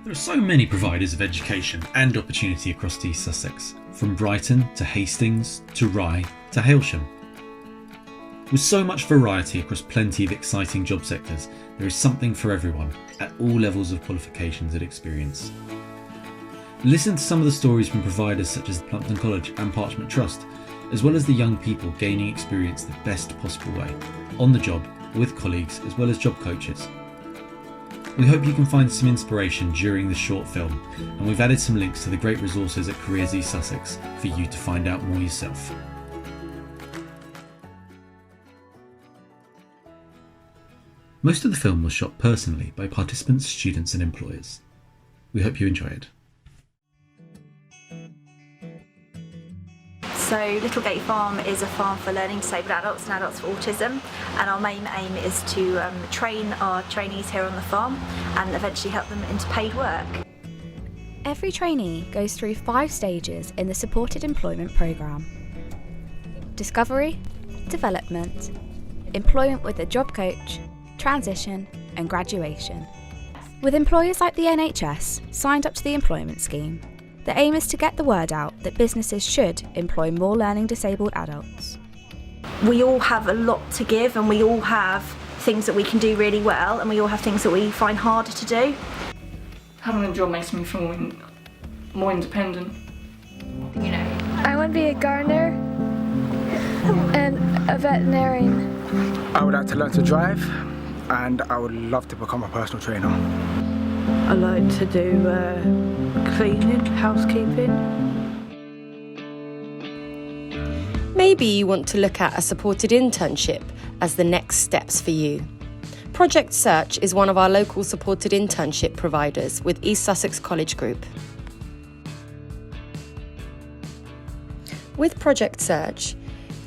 There are so many providers of education and opportunity across East Sussex, from Brighton to Hastings to Rye to Hailsham. With so much variety across plenty of exciting job sectors, there is something for everyone at all levels of qualifications and experience. Listen to some of the stories from providers such as Plumpton College and Parchment Trust, as well as the young people gaining experience the best possible way, on the job, with colleagues, as well as job coaches. We hope you can find some inspiration during the short film, and we've added some links to the great resources at Careers East Sussex for you to find out more yourself. Most of the film was shot personally by participants, students and employers. We hope you enjoy it. So Littlegate Farm is a farm for learning disabled adults and adults with autism, and our main aim is to train our trainees here on the farm and eventually help them into paid work. Every trainee goes through 5 stages in the supported employment programme: discovery, development, employment with a job coach, transition and graduation. With employers like the NHS signed up to the employment scheme, the aim is to get the word out that businesses should employ more learning disabled adults. We all have a lot to give, and we all have things that we can do really well, and we all have things that we find harder to do. Having a job makes me feel more independent. You know, I want to be a gardener and a veterinarian. I would like to learn to drive, and I would love to become a personal trainer. I like to do cleaning, housekeeping. Maybe you want to look at a supported internship as the next steps for you. Project Search is one of our local supported internship providers with East Sussex College Group. With Project Search,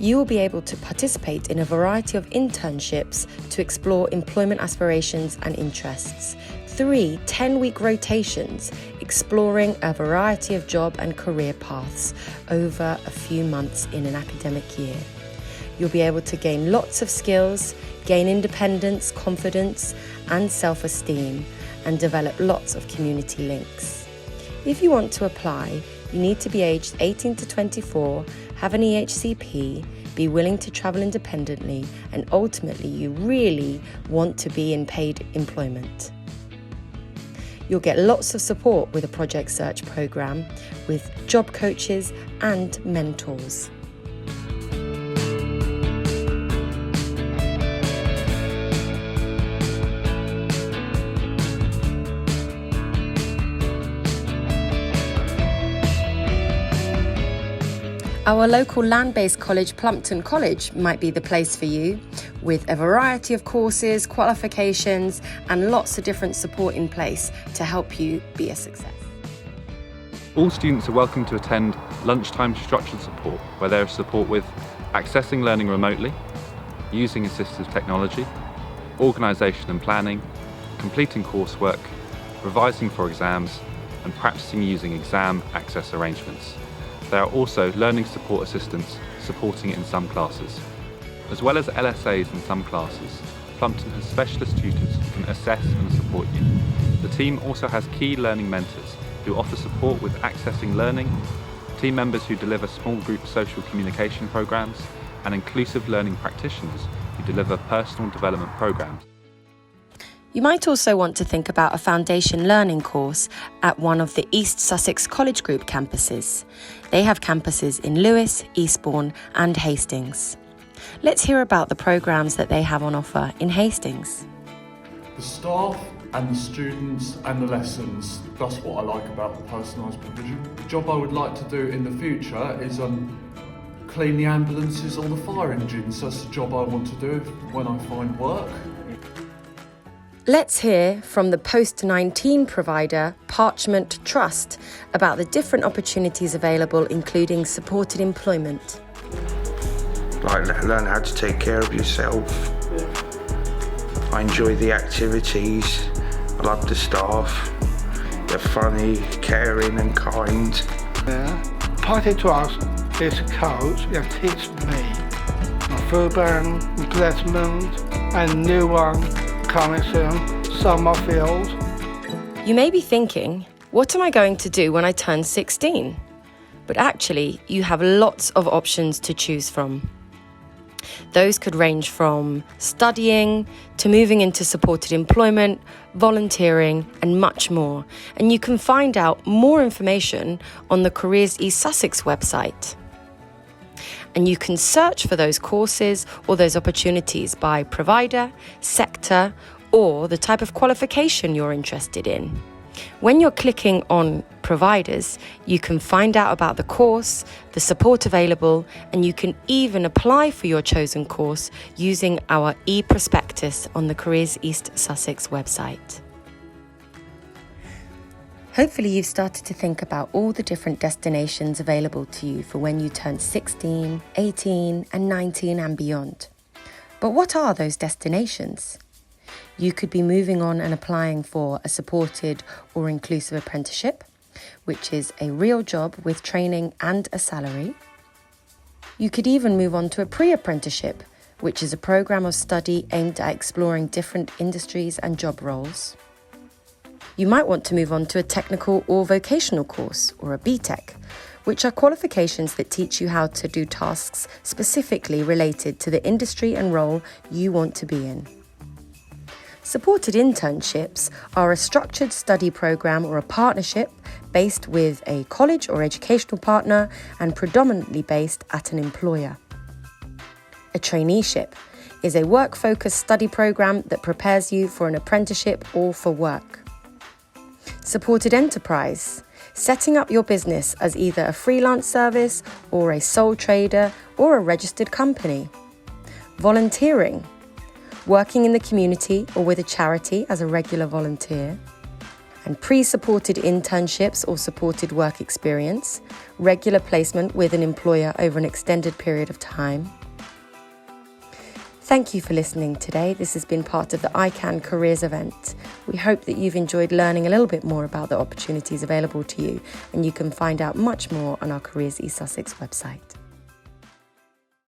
you will be able to participate in a variety of internships to explore employment aspirations and interests. 3 10-week rotations exploring a variety of job and career paths over a few months in an academic year. You'll be able to gain lots of skills, gain independence, confidence and self-esteem, and develop lots of community links. If you want to apply, you need to be aged 18 to 24, have an EHCP, be willing to travel independently, and ultimately you really want to be in paid employment. You'll get lots of support with a Project Search programme with job coaches and mentors. Our local land-based college, Plumpton College, might be the place for you, with a variety of courses, qualifications, and lots of different support in place to help you be a success. All students are welcome to attend lunchtime structured support, where there is support with accessing learning remotely, using assistive technology, organisation and planning, completing coursework, revising for exams, and practicing using exam access arrangements. There are also learning support assistants supporting in some classes. As well as LSAs in some classes, Plumpton has specialist tutors who can assess and support you. The team also has key learning mentors who offer support with accessing learning, team members who deliver small group social communication programs, and inclusive learning practitioners who deliver personal development programs. You might also want to think about a foundation learning course at one of the East Sussex College Group campuses. They have campuses in Lewes, Eastbourne and Hastings. Let's hear about the programmes that they have on offer in Hastings. The staff and the students and the lessons, that's what I like about the personalised provision. The job I would like to do in the future is clean the ambulances or the fire engines. That's the job I want to do when I find work. Let's hear from the post-19 provider Parchment Trust about the different opportunities available, including supported employment. Like learn how to take care of yourself. I enjoy the activities. I love the staff. They're funny, caring and kind. Party Trust is a coach that teaches me urban replacement and new one coming soon, Summerfield. You may be thinking, what am I going to do when I turn 16? But actually, you have lots of options to choose from. Those could range from studying to moving into supported employment, volunteering, and much more. And you can find out more information on the Careers East Sussex website. And you can search for those courses or those opportunities by provider, sector, or the type of qualification you're interested in. When you're clicking on providers, you can find out about the course, the support available, and you can even apply for your chosen course using our e-prospectus on the Careers East Sussex website. Hopefully you've started to think about all the different destinations available to you for when you turn 16, 18, and 19 and beyond. But what are those destinations? You could be moving on and applying for a supported or inclusive apprenticeship, which is a real job with training and a salary. You could even move on to a pre-apprenticeship, which is a programme of study aimed at exploring different industries and job roles. You might want to move on to a technical or vocational course, or a BTEC, which are qualifications that teach you how to do tasks specifically related to the industry and role you want to be in. Supported internships are a structured study programme or a partnership based with a college or educational partner and predominantly based at an employer. A traineeship is a work-focused study programme that prepares you for an apprenticeship or for work. Supported enterprise, setting up your business as either a freelance service or a sole trader or a registered company. Volunteering, working in the community or with a charity as a regular volunteer. And pre-supported internships or supported work experience, regular placement with an employer over an extended period of time. Thank you for listening today. This has been part of the iCan Careers event. We hope that you've enjoyed learning a little bit more about the opportunities available to you, and you can find out much more on our Careers East Sussex website.